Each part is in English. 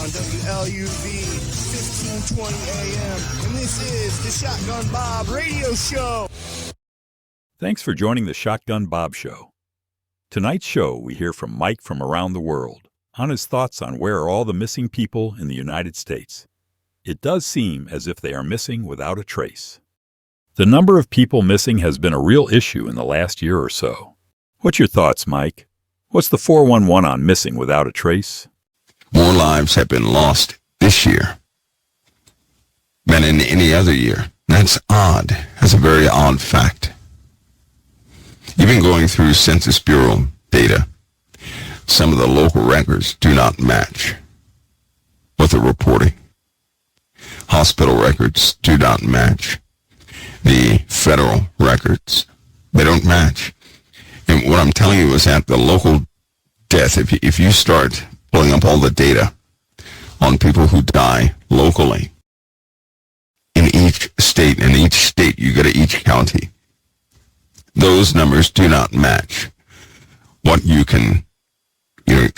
on WLUV 1520 AM, and this is the Shotgun Bob Radio Show. Thanks for joining the Shotgun Bob Show. Tonight's show, we hear from Mike from around the world on his thoughts on where are all the missing people in the United States. It does seem as if they are missing without a trace. The number of people missing has been a real issue in the last year or so. What's your thoughts, Mike? What's the 411 on missing without a trace? More lives have been lost this year than in any other year. That's odd. That's a very odd fact. Even going through Census Bureau data, some of the local records do not match what they're reporting. Hospital records do not match. The federal records, they don't match. And what I'm telling you is that the local death, if you start pulling up all the data on people who die locally in each state you go to each county, those numbers do not match what you're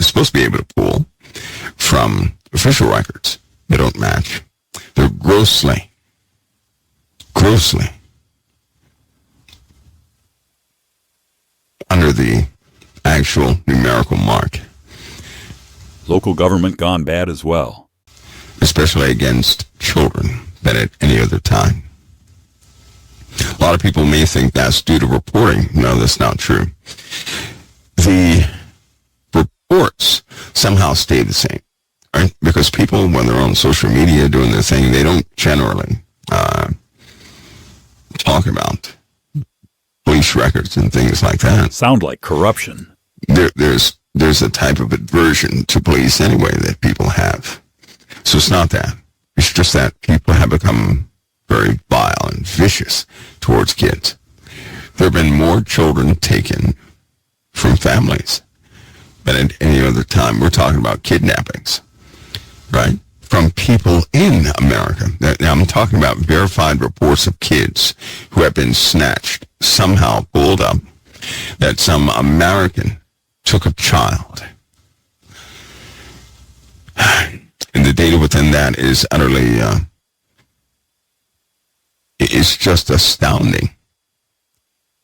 supposed to be able to pull from official records. They don't match. They're grossly under the actual numerical mark. Local government gone bad as well. Especially against children than at any other time. A lot of people may think that's due to reporting. No, that's not true. The reports somehow stay the same, right? Because people, when they're on social media doing their thing, they don't generally talk about police records and things like that. Sound like corruption. There's a type of aversion to police anyway that people have. So it's not that. It's just that people have become very vile and vicious towards kids. There have been more children taken from families than at any other time. We're talking about kidnappings, right? From people in America. Now I'm talking about verified reports of kids who have been snatched, somehow pulled up, that some American took a child. And the data within that is utterly, it's just astounding.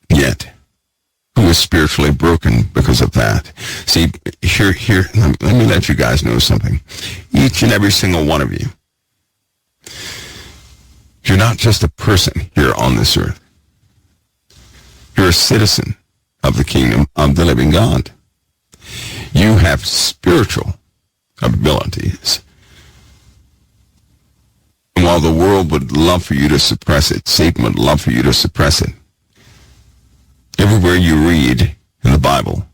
Yet, who is spiritually broken because of that? See, here, let me let you guys know something. Each and every single one of you, you're not just a person here on this earth. You're a citizen of the kingdom of the living God. You have spiritual abilities. And while the world would love for you to suppress it, Satan would love for you to suppress it. Everywhere you read in the Bible,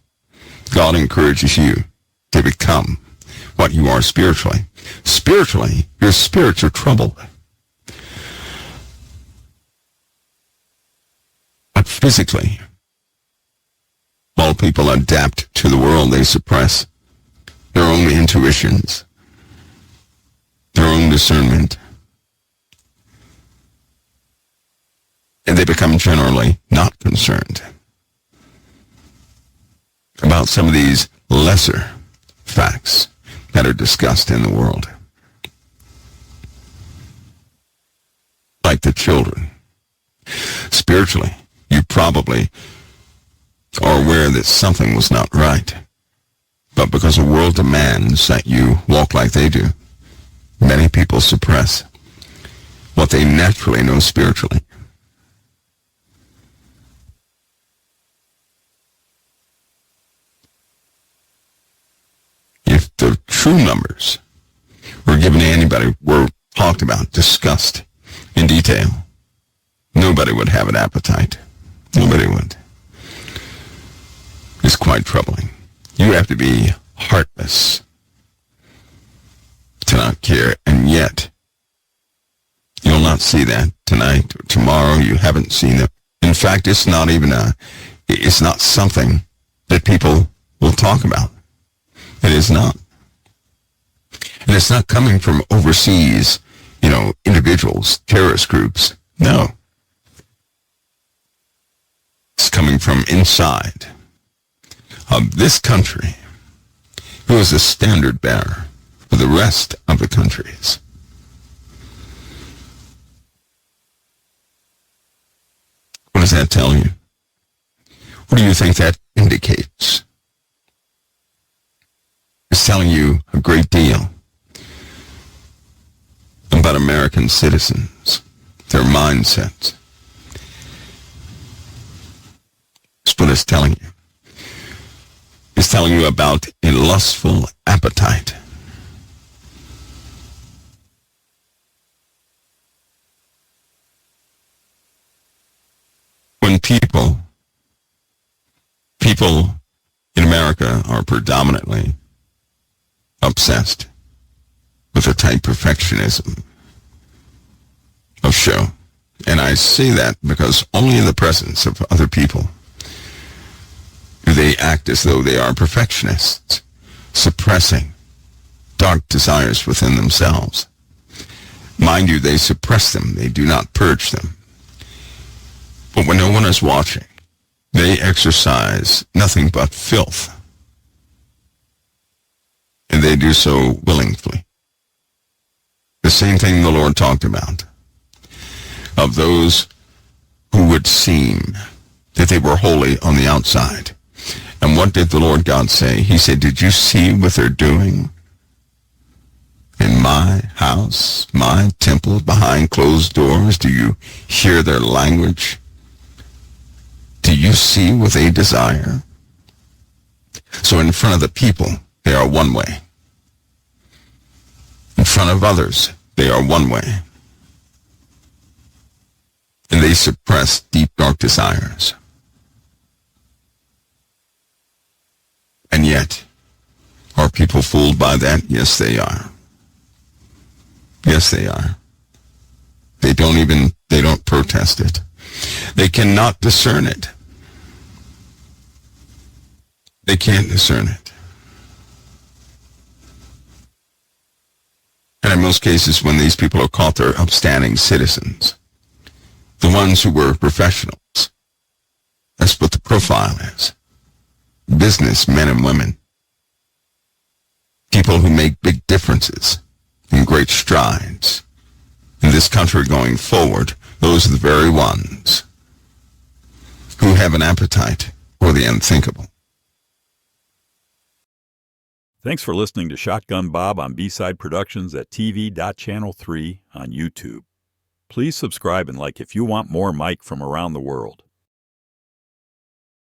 God encourages you to become what you are spiritually. Spiritually, your spirits are troubled. But physically, while people adapt to the world, they suppress their own intuitions, their own discernment. And they become generally not concerned about some of these lesser facts that are discussed in the world. Like the children. Spiritually, you probably are aware that something was not right. But because the world demands that you walk like they do, many people suppress what they naturally know spiritually. If the true numbers were given to anybody, were talked about, discussed in detail, nobody would have an appetite. Nobody would. It's quite troubling. You have to be heartless to not care, and yet you'll not see that tonight or tomorrow. You haven't seen it. In fact, it's not something that people will talk about. It is not. And it's not coming from overseas, individuals, terrorist groups. No. It's coming from inside of this country, who is a standard bearer, for the rest of the countries. What does that tell you? What do you think that indicates? It's telling you a great deal about American citizens, their mindsets. That's what it's telling you. It's telling you about a lustful appetite. When people in America are predominantly obsessed with a tight perfectionism of show. And I say that because only in the presence of other people do they act as though they are perfectionists, suppressing dark desires within themselves. Mind you, they suppress them. They do not purge them. But when no one is watching, they exercise nothing but filth. And they do so willingly. The same thing the Lord talked about, of those who would seem that they were holy on the outside. And what did the Lord God say? He said, did you see what they're doing in my house, my temple, behind closed doors? Do you hear their language? Do you see what they desire? So in front of the people, they are one way. In front of others, they are one way. And they suppress deep, dark desires. And yet, are people fooled by that? Yes, they are. Yes, they are. They don't protest it. They cannot discern it. They can't discern it. And in most cases, when these people are caught, they're upstanding citizens. The ones who were professionals. That's what the profile is. Business men and women. People who make big differences and great strides in this country going forward. Those are the very ones who have an appetite for the unthinkable. Thanks for listening to Shotgun Bob on B-Side Productions at TV.Channel 3 on YouTube. Please subscribe and like if you want more Mike from around the world.